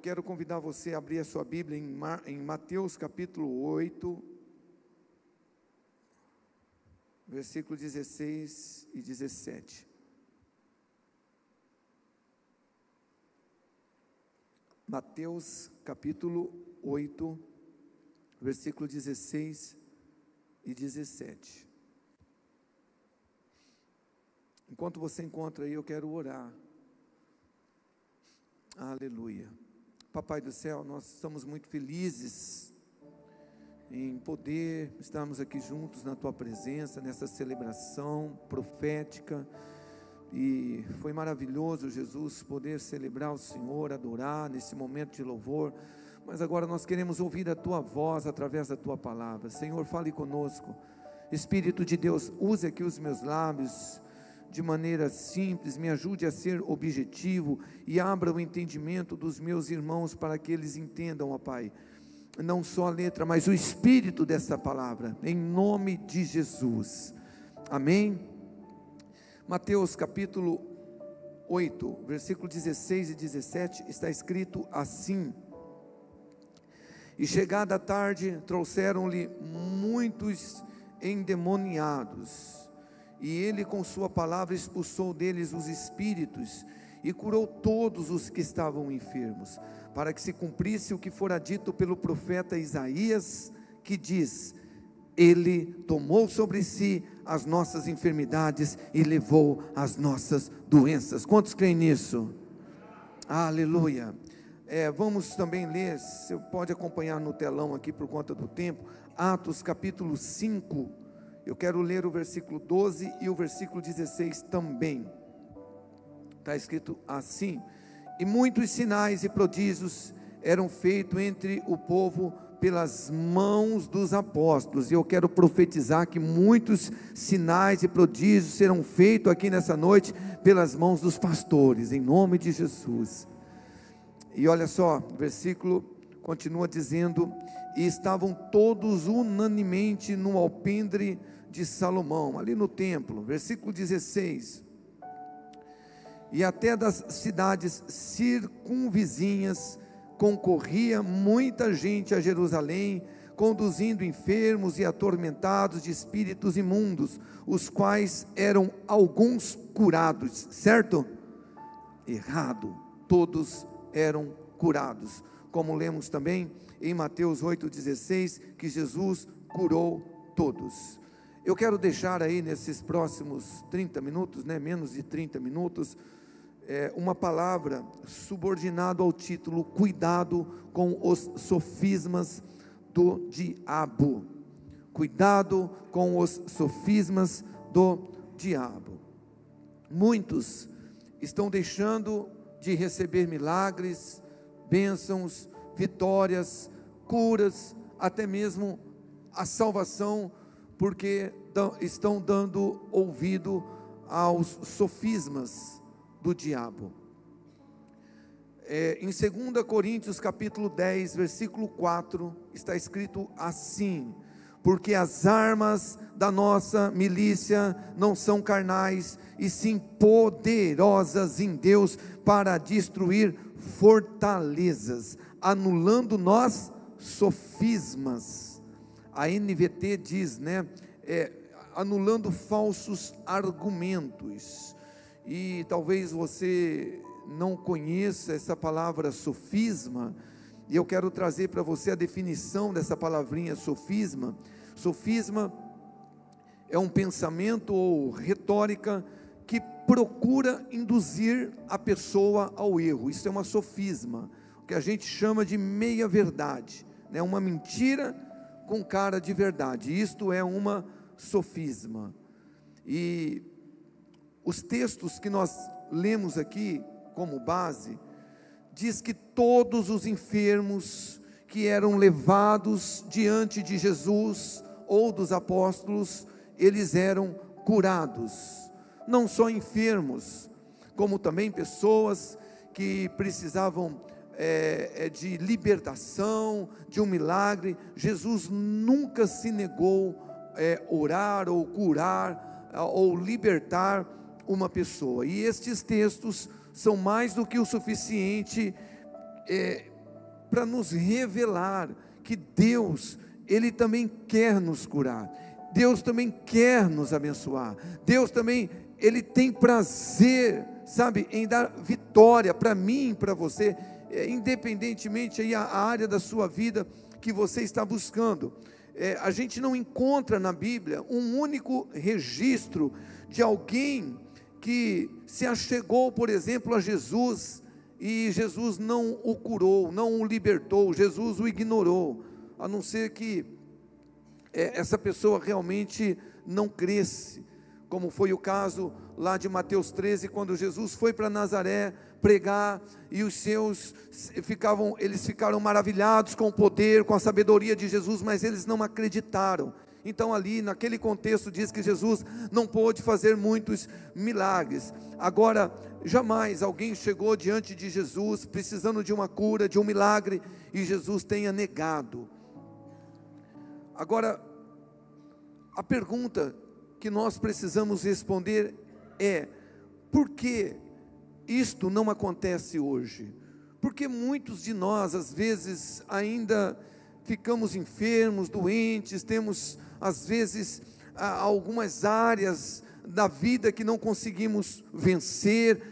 quero convidar você a abrir a sua Bíblia em Mateus capítulo 8, versículo 16 e 17. Mateus capítulo 8, versículo 16 e 17. Enquanto você encontra aí, eu quero orar. Aleluia. Papai do céu, nós estamos muito felizes em poder estarmos aqui juntos na Tua presença, nessa celebração profética. E foi maravilhoso, Jesus, poder celebrar o Senhor, adorar nesse momento de louvor. Mas agora nós queremos ouvir a Tua voz através da Tua palavra. Senhor, fale conosco. Espírito de Deus, use aqui os meus lábios de maneira simples, me ajude a ser objetivo e abra o entendimento dos meus irmãos para que eles entendam, ó Pai, não só a letra, mas o espírito dessa palavra, em nome de Jesus. Amém? Mateus capítulo 8, versículo 16 e 17, está escrito assim: E chegada a tarde, trouxeram-lhe muitos endemoniados, e ele com sua palavra expulsou deles os espíritos, e curou todos os que estavam enfermos, para que se cumprisse o que fora dito pelo profeta Isaías, que diz: Ele tomou sobre si as nossas enfermidades e levou as nossas doenças. Quantos creem nisso? Aleluia. Vamos também ler, você pode acompanhar no telão aqui por conta do tempo, Atos capítulo 5, eu quero ler o versículo 12 e o versículo 16 também. Está escrito assim: E muitos sinais e prodígios eram feitos entre o povo pelas mãos dos apóstolos. E eu quero profetizar que muitos sinais e prodígios serão feitos aqui nessa noite pelas mãos dos pastores, em nome de Jesus. E olha só, o versículo continua dizendo: E estavam todos unanimemente no alpendre de Salomão, ali no templo. Versículo 16: E até das cidades circunvizinhas concorria muita gente a Jerusalém, conduzindo enfermos e atormentados de espíritos imundos, os quais eram alguns curados. Certo? Errado, todos eram curados, como lemos também em Mateus 8,16, que Jesus curou todos. Eu quero deixar aí nesses próximos 30 minutos, menos de 30 minutos, uma palavra subordinada ao título: Cuidado com os sofismas do diabo. Cuidado com os sofismas do diabo. Muitos estão deixando de receber milagres, bênçãos, vitórias, curas, até mesmo a salvação, porque estão dando ouvido aos sofismas do diabo. Em 2 Coríntios capítulo 10, versículo 4, está escrito assim: Porque as armas da nossa milícia não são carnais, e sim poderosas em Deus para destruir fortalezas, anulando nós sofismas. A NVT diz, anulando falsos argumentos. E talvez você não conheça essa palavra sofisma, e eu quero trazer para você a definição dessa palavrinha sofisma. Sofisma é um pensamento ou retórica que procura induzir a pessoa ao erro. Isso é uma sofisma, o que a gente chama de meia verdade, uma mentira com cara de verdade. Isto é uma sofisma. E os textos que nós lemos aqui como base, diz que todos os enfermos que eram levados diante de Jesus ou dos apóstolos, eles eram curados. Não só enfermos, como também pessoas que precisavam de libertação, de um milagre. Jesus nunca se negou orar ou curar ou libertar uma pessoa. E estes textos são mais do que o suficiente para nos revelar que Deus, Ele também quer nos curar, Deus também quer nos abençoar, Deus também, Ele tem prazer, sabe, em dar vitória para mim, para você, independentemente aí a área da sua vida que você está buscando. A gente não encontra na Bíblia um único registro de alguém que se achegou, por exemplo, a Jesus, e Jesus não o curou, não o libertou, Jesus o ignorou, a não ser que essa pessoa realmente não cresce, como foi o caso lá de Mateus 13, quando Jesus foi para Nazaré pregar, e os seus eles ficaram maravilhados com o poder, com a sabedoria de Jesus, mas eles não acreditaram. Então ali naquele contexto diz que Jesus não pôde fazer muitos milagres. Agora, jamais alguém chegou diante de Jesus precisando de uma cura, de um milagre, e Jesus tenha negado. Agora, a pergunta que nós precisamos responder é: por que isto não acontece hoje? Porque muitos de nós, às vezes, ainda ficamos enfermos, doentes, temos, às vezes, algumas áreas da vida que não conseguimos vencer.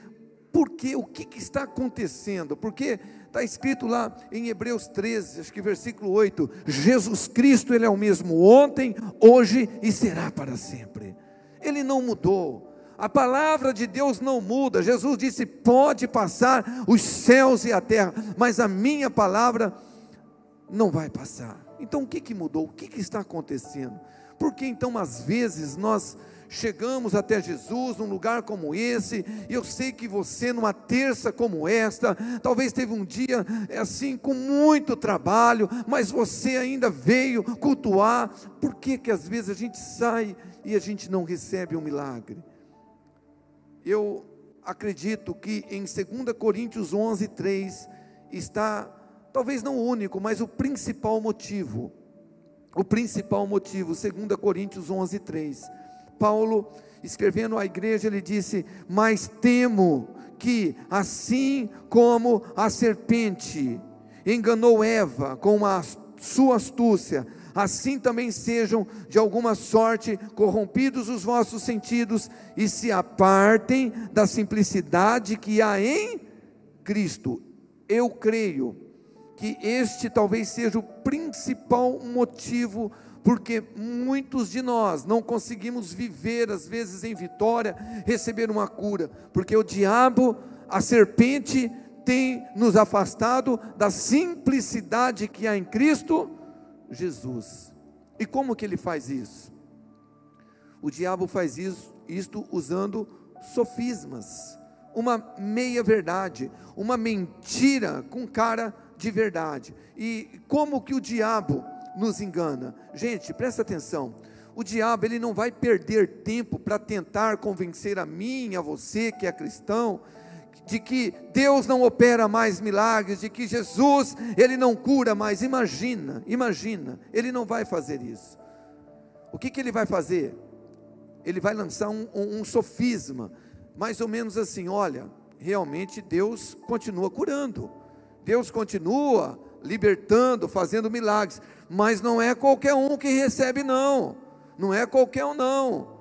Por quê? O que está acontecendo? Porque está escrito lá em Hebreus 13, acho que versículo 8, Jesus Cristo, Ele é o mesmo ontem, hoje e será para sempre. Ele não mudou. A palavra de Deus não muda. Jesus disse: pode passar os céus e a terra, mas a minha palavra não vai passar. Então o que mudou? O que está acontecendo? Porque então às vezes nós chegamos até Jesus num lugar como esse, e eu sei que você numa terça como esta, talvez teve um dia assim com muito trabalho, mas você ainda veio cultuar. Por que às vezes a gente sai e a gente não recebe um milagre? Eu acredito que em 2 Coríntios 11, 3, está, talvez não o único, mas o principal motivo. O principal motivo, 2 Coríntios 11, 3. Paulo, escrevendo à igreja, ele disse: mas temo que, assim como a serpente enganou Eva com a sua astúcia, assim também sejam de alguma sorte corrompidos os vossos sentidos, e se apartem da simplicidade que há em Cristo. Eu creio que este talvez seja o principal motivo, porque muitos de nós não conseguimos viver, às vezes em vitória, receber uma cura, porque o diabo, a serpente, tem nos afastado da simplicidade que há em Cristo Jesus. E como que ele faz isso? O diabo faz isto usando sofismas, uma meia verdade, uma mentira com cara de verdade. E como que o diabo nos engana? Gente, presta atenção. O diabo, ele não vai perder tempo para tentar convencer a mim, a você que é cristão, de que Deus não opera mais milagres, de que Jesus, Ele não cura mais. Imagina, Ele não vai fazer isso. O que Ele vai fazer? Ele vai lançar um sofisma, mais ou menos assim: olha, realmente Deus continua curando, Deus continua libertando, fazendo milagres, mas não é qualquer um que recebe, não é qualquer um não.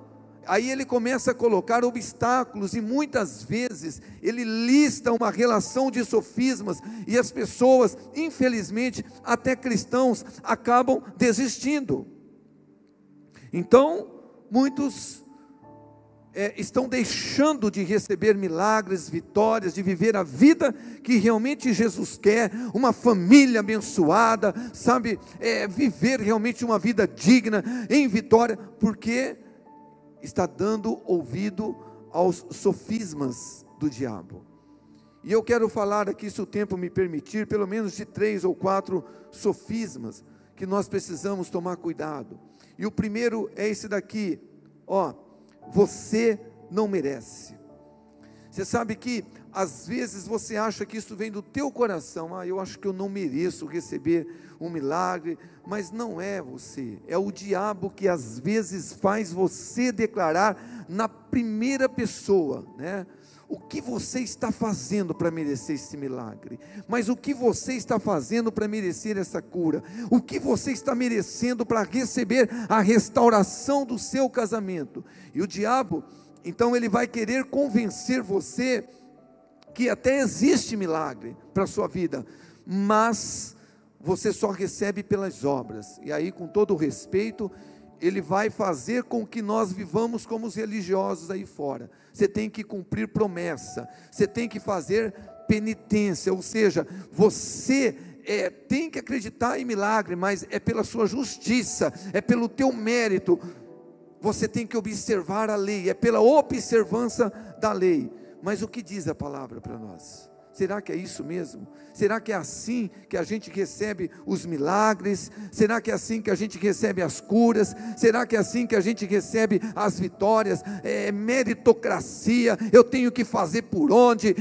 Aí ele começa a colocar obstáculos, e muitas vezes ele lista uma relação de sofismas, e as pessoas, infelizmente, até cristãos, acabam desistindo. Então, muitos estão deixando de receber milagres, vitórias, de viver a vida que realmente Jesus quer, uma família abençoada, sabe, viver realmente uma vida digna, em vitória, porque está dando ouvido aos sofismas do diabo. E eu quero falar aqui, se o tempo me permitir, pelo menos de 3 ou 4 sofismas que nós precisamos tomar cuidado. E o primeiro é esse daqui: você não merece. Você sabe que às vezes você acha que isso vem do teu coração: eu acho que eu não mereço receber um milagre. Mas não é você, é o diabo que às vezes faz você declarar na primeira pessoa, né? o que você está fazendo para merecer esse milagre? Mas o que você está fazendo para merecer essa cura? O que você está merecendo para receber a restauração do seu casamento? E o diabo, então, ele vai querer convencer você que até existe milagre para a sua vida, mas você só recebe pelas obras. E aí, com todo o respeito, ele vai fazer com que nós vivamos como os religiosos aí fora. Você tem que cumprir promessa, você tem que fazer penitência, ou seja, você tem que acreditar em milagre, mas é pela sua justiça, é pelo teu mérito. Você tem que observar a lei, é pela observância da lei. Mas o que diz a palavra para nós? Será que é isso mesmo? Será que é assim que a gente recebe os milagres? Será que é assim que a gente recebe as curas? Será que é assim que a gente recebe as vitórias? É meritocracia, eu tenho que fazer por onde?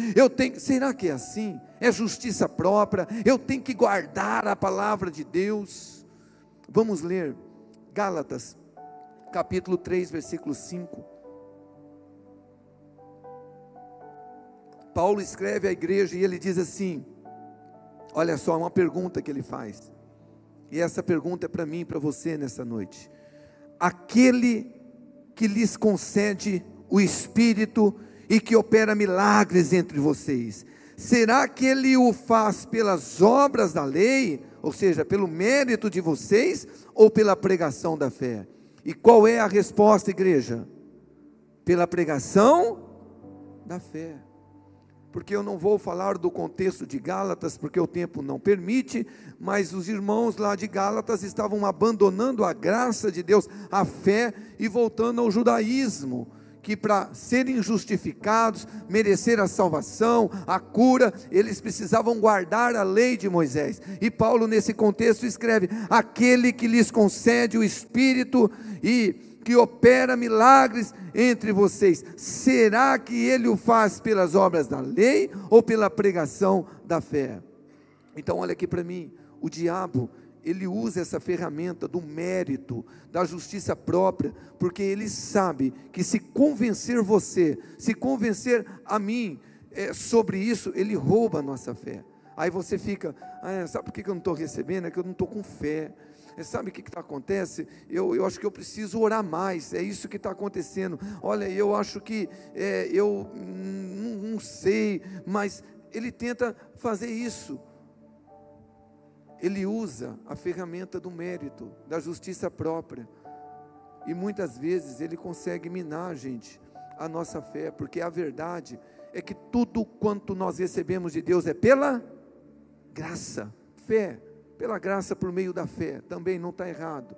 Será que é assim? É justiça própria? Eu tenho que guardar a palavra de Deus? Vamos ler Gálatas, capítulo 3, versículo 5. Paulo escreve à igreja e ele diz assim, olha só, uma pergunta que ele faz, e essa pergunta é para mim e para você nessa noite: aquele que lhes concede o Espírito e que opera milagres entre vocês, será que ele o faz pelas obras da lei, ou seja, pelo mérito de vocês, ou pela pregação da fé? E qual é a resposta, igreja? Pela pregação da fé. Porque eu não vou falar do contexto de Gálatas, porque o tempo não permite, mas os irmãos lá de Gálatas estavam abandonando a graça de Deus, a fé, e voltando ao judaísmo, que para serem justificados, merecer a salvação, a cura, eles precisavam guardar a lei de Moisés. E Paulo nesse contexto escreve: aquele que lhes concede o Espírito e que opera milagres entre vocês, será que ele o faz pelas obras da lei ou pela pregação da fé? Então olha aqui para mim, o diabo, ele usa essa ferramenta do mérito, da justiça própria, porque ele sabe que se convencer você, se convencer a mim sobre isso, ele rouba a nossa fé. Aí você fica, sabe por que eu não estou recebendo? É que eu não estou com fé. Sabe o que acontece? Eu acho que eu preciso orar mais, é isso que está acontecendo. Olha, eu acho que eu não sei, mas ele tenta fazer isso. Ele usa a ferramenta do mérito, da justiça própria, e muitas vezes ele consegue minar, gente, a nossa fé, porque a verdade é que tudo quanto nós recebemos de Deus é pela graça. Fé, pela graça por meio da fé, também não está errado,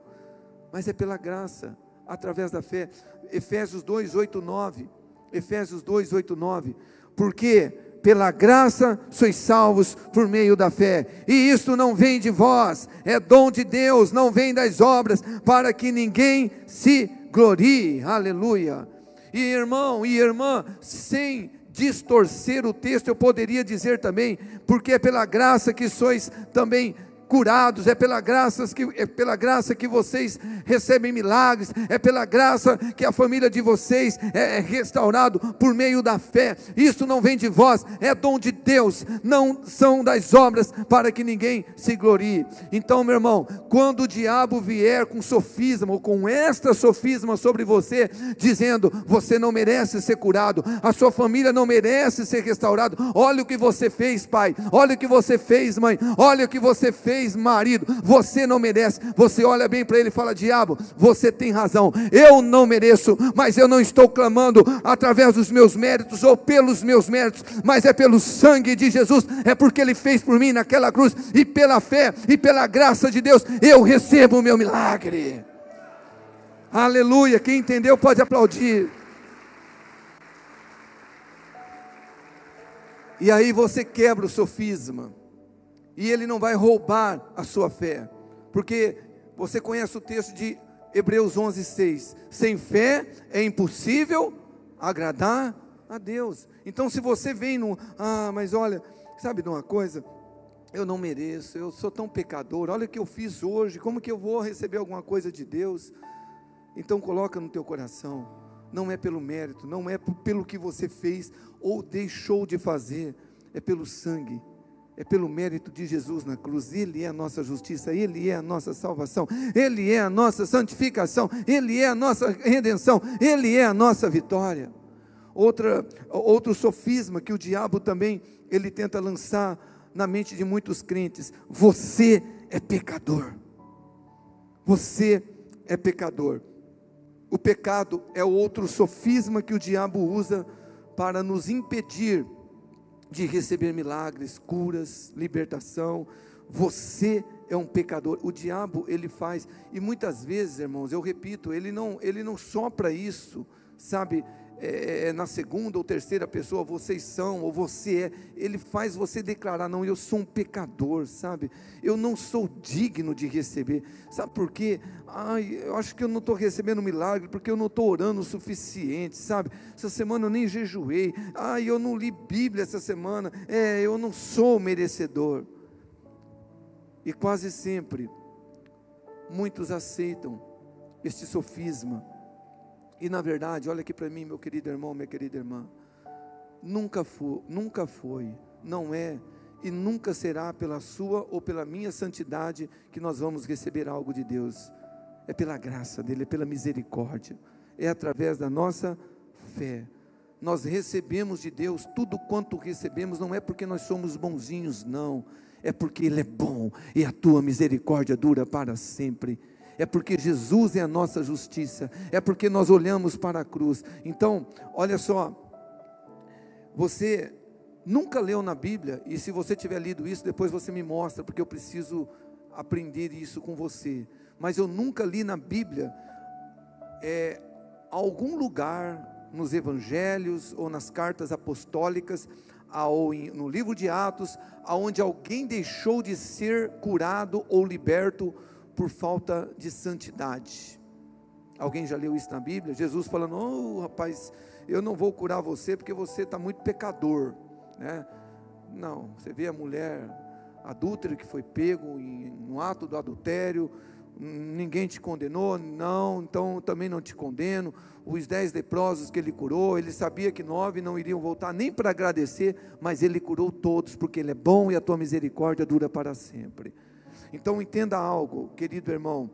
mas é pela graça, através da fé. Efésios 2, 8, 9, Efésios 2, 8, 9, porque pela graça sois salvos por meio da fé, e isto não vem de vós, é dom de Deus, não vem das obras, para que ninguém se glorie. Aleluia. E irmão e irmã, sem distorcer o texto, eu poderia dizer também, porque é pela graça que sois também curados, é pela graça que vocês recebem milagres, é pela graça que a família de vocês é restaurado por meio da fé. Isso não vem de vós, é dom de Deus, não são das obras, para que ninguém se glorie. Então, meu irmão, quando o diabo vier com sofisma, ou com esta sofisma sobre você, dizendo: você não merece ser curado, a sua família não merece ser restaurado, olha o que você fez, pai, olha o que você fez, mãe, olha o que você fez, marido, você não merece. Você olha bem para ele e fala: diabo, você tem razão, eu não mereço, mas eu não estou clamando através dos meus méritos ou pelos meus méritos, mas é pelo sangue de Jesus, é porque ele fez por mim naquela cruz, e pela fé e pela graça de Deus eu recebo o meu milagre. Aleluia. Quem entendeu pode aplaudir. E aí você quebra o sofisma, e ele não vai roubar a sua fé, porque você conhece o texto de Hebreus 11, 6, sem fé é impossível agradar a Deus. Então se você vem mas olha, sabe de uma coisa, eu não mereço, eu sou tão pecador, olha o que eu fiz hoje, como que eu vou receber alguma coisa de Deus? Então coloca no teu coração, não é pelo mérito, não é pelo que você fez ou deixou de fazer, é pelo sangue, é pelo mérito de Jesus na cruz. Ele é a nossa justiça, Ele é a nossa salvação, Ele é a nossa santificação, Ele é a nossa redenção, Ele é a nossa vitória. Outro sofisma que o diabo também, ele tenta lançar na mente de muitos crentes: você é pecador, você é pecador. O pecado é outro sofisma que o diabo usa para nos impedir de receber milagres, curas, libertação. Você é um pecador. O diabo, ele faz, e muitas vezes, irmãos, eu repito, ele não sopra isso, sabe, na segunda ou terceira pessoa, vocês são, ou você é. Ele faz você declarar: não, eu sou um pecador, sabe, eu não sou digno de receber. Sabe por quê? Eu acho que eu não estou recebendo milagre, porque eu não estou orando o suficiente, sabe, essa semana eu nem jejuei, eu não li Bíblia essa semana, eu não sou merecedor. E quase sempre, muitos aceitam este sofisma. E na verdade, olha aqui para mim, meu querido irmão, minha querida irmã, nunca foi, não é e nunca será pela sua ou pela minha santidade que nós vamos receber algo de Deus. É pela graça dele, é pela misericórdia, é através da nossa fé. Nós recebemos de Deus tudo quanto recebemos, não é porque nós somos bonzinhos, não, é porque Ele é bom e a tua misericórdia dura para sempre. É porque Jesus é a nossa justiça, é porque nós olhamos para a cruz. Então, olha só, você nunca leu na Bíblia, e se você tiver lido isso, depois você me mostra, porque eu preciso aprender isso com você. Mas eu nunca li na Bíblia, algum lugar, nos evangelhos, ou nas cartas apostólicas, ou no livro de Atos, onde alguém deixou de ser curado ou liberto por falta de santidade. Alguém já leu isso na Bíblia? Jesus falando: rapaz, eu não vou curar você porque você está muito pecador, né? Não, você vê a mulher adúltera que foi pego no ato do adultério, ninguém te condenou? Não, então também não te condeno. Os 10 leprosos que ele curou, ele sabia que 9 não iriam voltar nem para agradecer, mas ele curou todos, porque ele é bom e a tua misericórdia dura para sempre. Então entenda algo, querido irmão,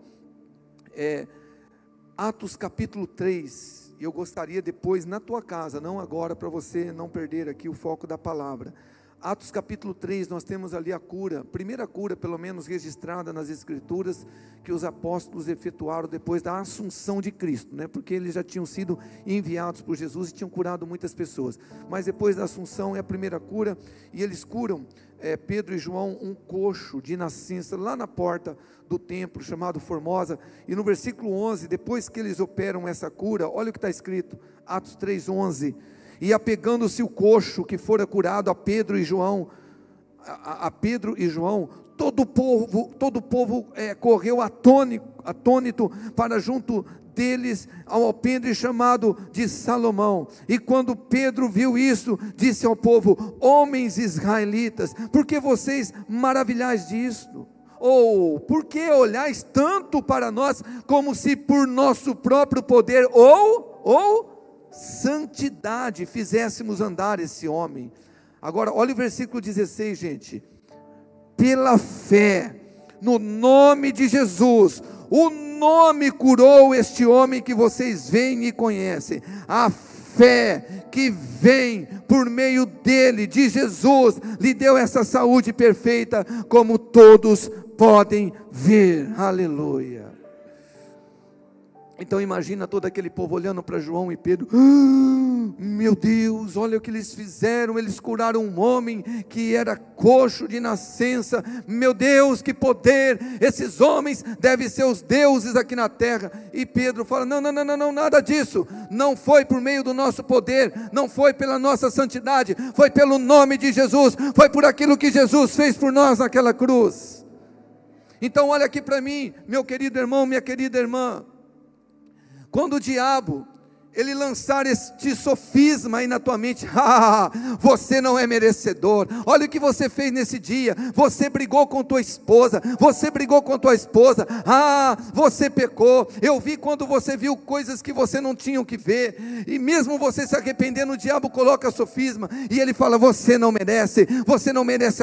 Atos capítulo 3, eu gostaria depois na tua casa, não agora, para você não perder aqui o foco da palavra. Atos capítulo 3, nós temos ali a cura, primeira cura pelo menos registrada nas escrituras, que os apóstolos efetuaram depois da assunção de Cristo, né? Porque eles já tinham sido enviados por Jesus e tinham curado muitas pessoas, mas depois da assunção é a primeira cura, e eles curam Pedro e João, um coxo de nascença, lá na porta do templo, chamado Formosa. E no versículo 11, depois que eles operam essa cura, olha o que está escrito, Atos 3:11, e apegando-se o coxo que fora curado a Pedro e João, todo o povo correu atônito para junto deles ao alpendre chamado de Salomão. E quando Pedro viu isso, disse ao povo: homens israelitas, por que vocês maravilhais disto? Ou por que olhais tanto para nós, como se por nosso próprio poder ou santidade fizéssemos andar esse homem? Agora olha o versículo 16, gente. Pela fé no nome de Jesus, o nome curou este homem que vocês veem e conhecem. A fé que vem por meio dele, de Jesus, lhe deu essa saúde perfeita, como todos podem ver. Aleluia. Então imagina todo aquele povo olhando para João e Pedro: meu Deus, olha o que eles fizeram, eles curaram um homem que era coxo de nascença. Meu Deus, que poder, esses homens devem ser os deuses aqui na terra. E Pedro fala: não, nada disso, não foi por meio do nosso poder, não foi pela nossa santidade, foi pelo nome de Jesus, foi por aquilo que Jesus fez por nós naquela cruz. Então olha aqui para mim, meu querido irmão, minha querida irmã, quando o diabo ele lançar este sofisma aí na tua mente: você não é merecedor, olha o que você fez nesse dia, você brigou com tua esposa, você pecou, eu vi quando você viu coisas que você não tinha que ver, e mesmo você se arrependendo, o diabo coloca sofisma, e ele fala: você não merece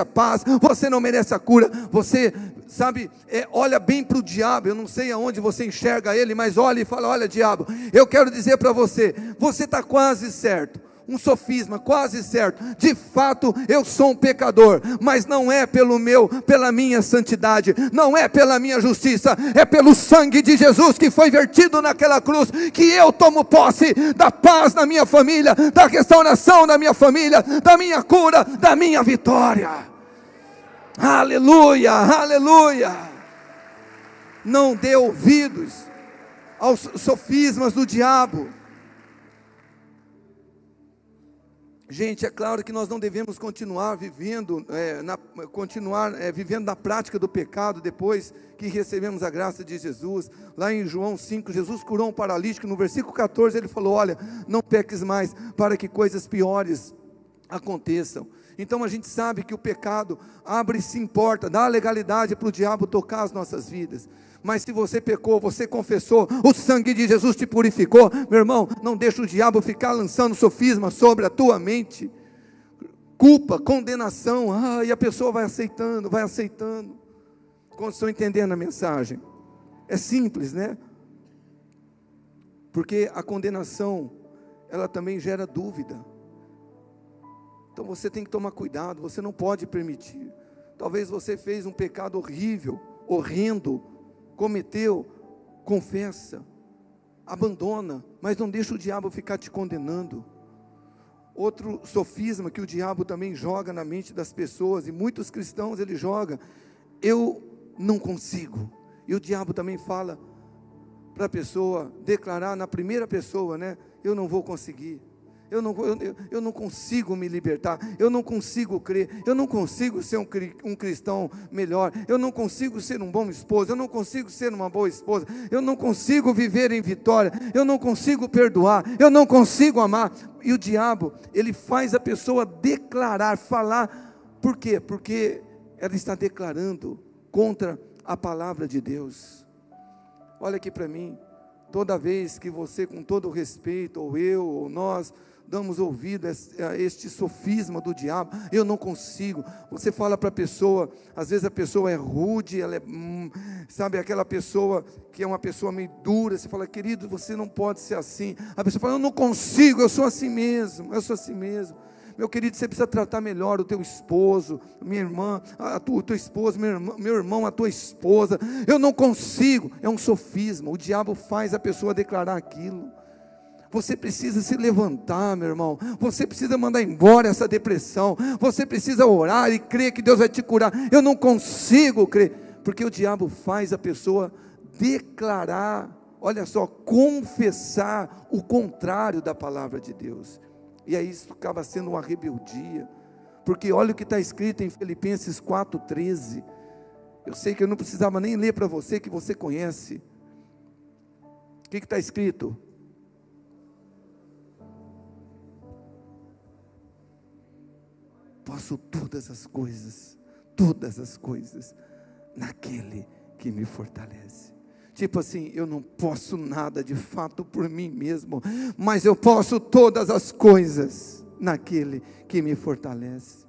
a paz, você não merece a cura, você, sabe, olha bem para o diabo, eu não sei aonde você enxerga ele, mas olha e fala: olha diabo, eu quero dizer para você está quase certo, um sofisma, quase certo, de fato eu sou um pecador, mas não é pela minha santidade, não é pela minha justiça, é pelo sangue de Jesus que foi vertido naquela cruz, que eu tomo posse da paz na minha família, da restauração da minha família, da minha cura, da minha vitória. Aleluia, aleluia. Não dê ouvidos aos sofismas do diabo. Gente, é claro que nós não devemos continuar vivendo, vivendo na prática do pecado, depois que recebemos a graça de Jesus. Lá em João 5, Jesus curou um paralítico, no versículo 14 ele falou: olha, não peques mais, para que coisas piores aconteçam. Então a gente sabe que o pecado abre sim porta, dá legalidade para o diabo tocar as nossas vidas. Mas se você pecou, você confessou, o sangue de Jesus te purificou, meu irmão, não deixa o diabo ficar lançando sofisma sobre a tua mente, culpa, condenação, e a pessoa vai aceitando, quando estão entendendo a mensagem, é simples, né? Porque a condenação, ela também gera dúvida, então você tem que tomar cuidado, você não pode permitir. Talvez você fez um pecado horrível, horrendo, cometeu, confessa, abandona, mas não deixa o diabo ficar te condenando. Outro sofisma que o diabo também joga na mente das pessoas, e muitos cristãos ele joga: eu não consigo. E o diabo também fala para a pessoa declarar na primeira pessoa, né? Eu não vou conseguir. Eu não consigo me libertar, eu não consigo crer, eu não consigo ser um cristão melhor, eu não consigo ser um bom esposo, eu não consigo ser uma boa esposa, eu não consigo viver em vitória, eu não consigo perdoar, eu não consigo amar. E o diabo, ele faz a pessoa declarar, falar. Por quê? Porque ela está declarando contra a palavra de Deus. Olha aqui para mim, toda vez que você, com todo o respeito, ou eu, ou nós, damos ouvido a este sofisma do diabo: eu não consigo. Você fala para a pessoa, às vezes a pessoa é rude, ela é, sabe, aquela pessoa que é uma pessoa meio dura, você fala: querido, você não pode ser assim. A pessoa fala: eu não consigo, eu sou assim mesmo. Meu querido, você precisa tratar melhor o teu esposo, minha irmã, o teu esposo, meu irmão, a tua esposa. Eu não consigo, é um sofisma, o diabo faz a pessoa declarar aquilo. Você precisa se levantar, meu irmão, você precisa mandar embora essa depressão, você precisa orar e crer que Deus vai te curar. Eu não consigo crer, porque o diabo faz a pessoa declarar, olha só, confessar o contrário da palavra de Deus. E aí isso acaba sendo uma rebeldia, porque olha o que está escrito em Filipenses 4,13, eu sei que eu não precisava nem ler para você, que você conhece. O que está escrito? Posso todas as coisas, naquele que me fortalece. Tipo assim, eu não posso nada de fato por mim mesmo, mas eu posso todas as coisas naquele que me fortalece.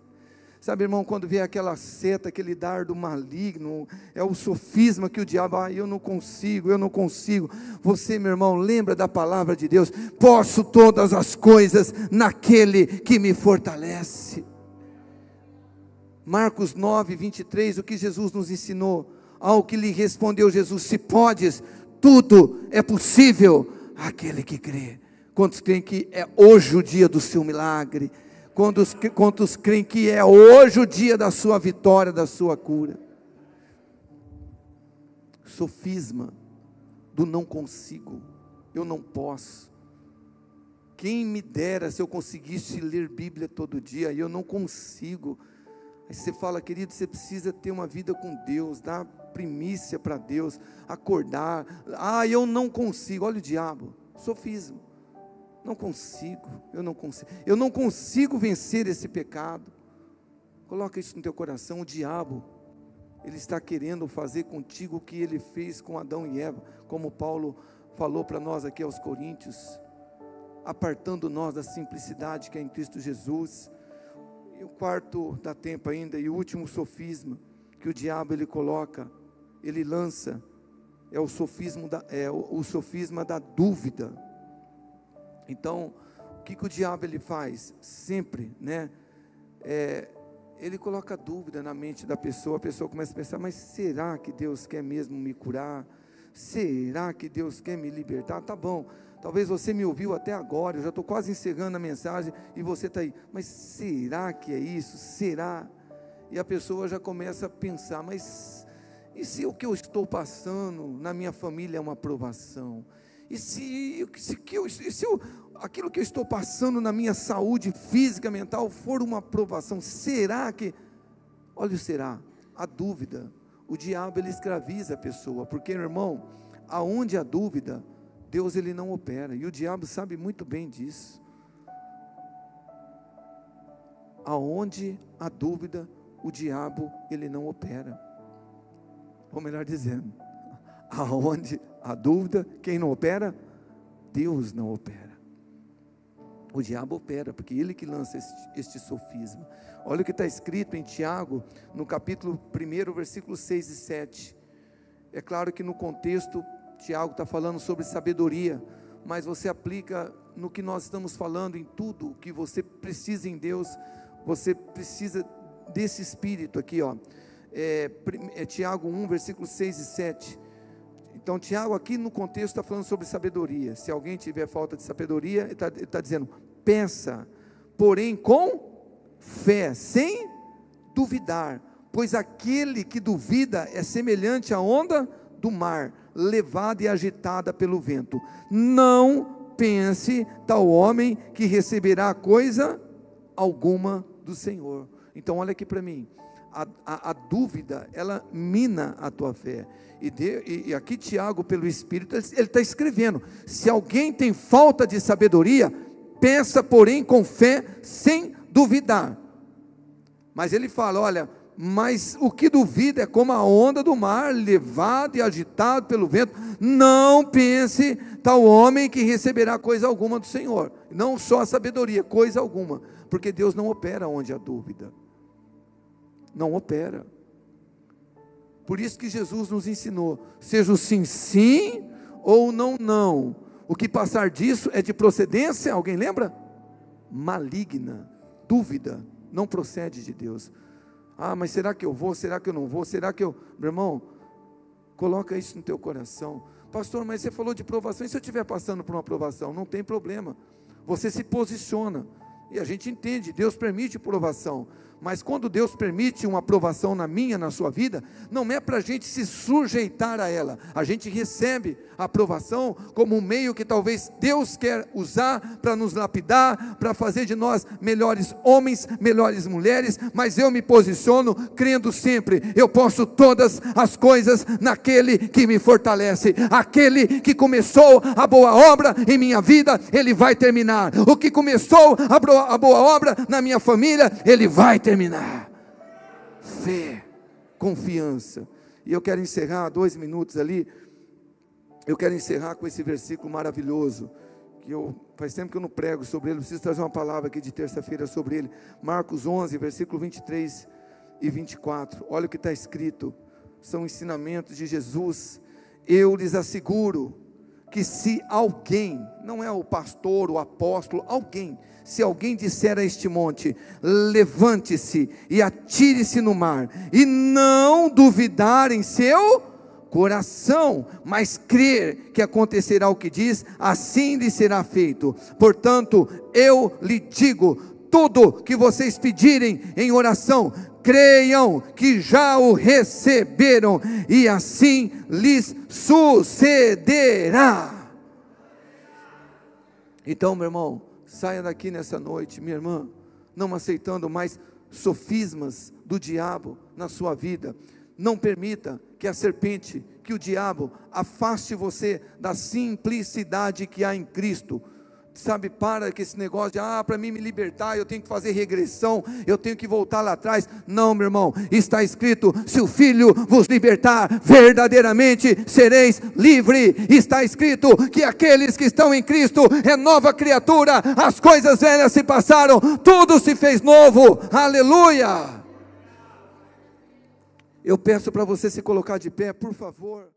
Sabe, irmão, quando vier aquela seta, aquele dardo maligno, é o sofisma que o diabo, eu não consigo. Você, meu irmão, lembra da palavra de Deus: posso todas as coisas naquele que me fortalece. Marcos 9:23, o que Jesus nos ensinou? Ao que lhe respondeu Jesus: se podes, tudo é possível àquele que crê. Quantos creem que é hoje o dia do seu milagre? Quantos creem que é hoje o dia da sua vitória, da sua cura? Sofisma do não consigo, eu não posso. Quem me dera se eu conseguisse ler Bíblia todo dia, e eu não consigo. Aí você fala: querido, você precisa ter uma vida com Deus, dar primícia para Deus, acordar. Eu não consigo. Olha o diabo, sofisma. Não consigo, eu não consigo vencer esse pecado. Coloca isso no teu coração. O diabo, ele está querendo fazer contigo o que ele fez com Adão e Eva, como Paulo falou para nós aqui aos Coríntios, apartando nós da simplicidade que é em Cristo Jesus. E o quarto, dá tempo ainda, e o último sofisma que o diabo ele coloca, ele lança, é o sofisma da dúvida. Então, o que o diabo ele faz? Sempre, né? Ele coloca dúvida na mente da pessoa, a pessoa começa a pensar, mas será que Deus quer mesmo me curar? Será que Deus quer me libertar? Tá bom, talvez você me ouviu até agora, eu já estou quase encerrando a mensagem, e você está aí, mas será que é isso? Será? E a pessoa já começa a pensar, mas e se o que eu estou passando na minha família é uma provação? E se aquilo que eu estou passando na minha saúde física, mental, for uma provação, será que... Olha o será, a dúvida, o diabo ele escraviza a pessoa, porque, meu irmão, aonde há dúvida, Deus ele não opera, e o diabo sabe muito bem disso. Aonde há dúvida, o diabo ele não opera, ou melhor dizendo, aonde há dúvida, quem não opera? Deus não opera. O diabo opera, porque ele que lança este sofisma. Olha o que está escrito em Tiago, no capítulo 1, versículos 6 e 7. É claro que no contexto, Tiago está falando sobre sabedoria, mas você aplica no que nós estamos falando, em tudo o que você precisa em Deus, você precisa desse Espírito aqui, ó. Tiago 1, versículos 6 e 7. Então Tiago aqui no contexto está falando sobre sabedoria. Se alguém tiver falta de sabedoria, ele está dizendo, peça, porém com fé, sem duvidar, pois aquele que duvida é semelhante à onda do mar, levada e agitada pelo vento. Não pense tal homem que receberá coisa alguma do Senhor. Então olha aqui para mim, a dúvida, ela mina a tua fé, e aqui Tiago, pelo Espírito, ele está escrevendo, se alguém tem falta de sabedoria, peça porém com fé, sem duvidar. Mas ele fala, olha, mas o que duvida é como a onda do mar, levado e agitado pelo vento. Não pense tal homem que receberá coisa alguma do Senhor, não só a sabedoria, coisa alguma, porque Deus não opera onde há dúvida, não opera. Por isso que Jesus nos ensinou, seja o sim, sim, ou não, não. O que passar disso é de procedência, alguém lembra? Maligna. Dúvida não procede de Deus. Ah, mas será que eu vou? Será que eu não vou? Será que eu... Meu irmão, coloca isso no teu coração. Pastor, mas você falou de provação, e se eu estiver passando por uma provação? Não tem problema, você se posiciona, e a gente entende, Deus permite provação, mas quando Deus permite uma provação na minha, na sua vida, não é para a gente se sujeitar a ela, a gente recebe a provação como um meio que talvez Deus quer usar para nos lapidar, para fazer de nós melhores homens, melhores mulheres, mas eu me posiciono crendo sempre, eu posso todas as coisas naquele que me fortalece, aquele que começou a boa obra em minha vida, ele vai terminar, o que começou a boa obra na minha família, ele vai terminar. Fé, confiança. E eu quero encerrar 2 minutos ali. Eu quero encerrar com esse versículo maravilhoso, que faz tempo que eu não prego sobre ele, preciso trazer uma palavra aqui de terça-feira sobre ele. Marcos 11, versículo 23 e 24. Olha o que está escrito, são ensinamentos de Jesus. Eu lhes asseguro que se alguém, não é o pastor, o apóstolo, alguém, se alguém disser a este monte, levante-se e atire-se no mar, e não duvidar em seu coração, mas crer que acontecerá o que diz, assim lhe será feito. Portanto, eu lhe digo, tudo que vocês pedirem em oração, creiam que já o receberam, e assim lhes sucederá. Então, meu irmão, saia daqui nessa noite, minha irmã, não aceitando mais sofismas do diabo na sua vida. Não permita que a serpente, que o diabo afaste você da simplicidade que há em Cristo. Sabe, para com esse negócio de, para mim me libertar, eu tenho que fazer regressão, eu tenho que voltar lá atrás. Não, meu irmão, está escrito: se o Filho vos libertar, verdadeiramente sereis livre. Está escrito que aqueles que estão em Cristo é nova criatura, as coisas velhas se passaram, tudo se fez novo. Aleluia! Eu peço para você se colocar de pé, por favor.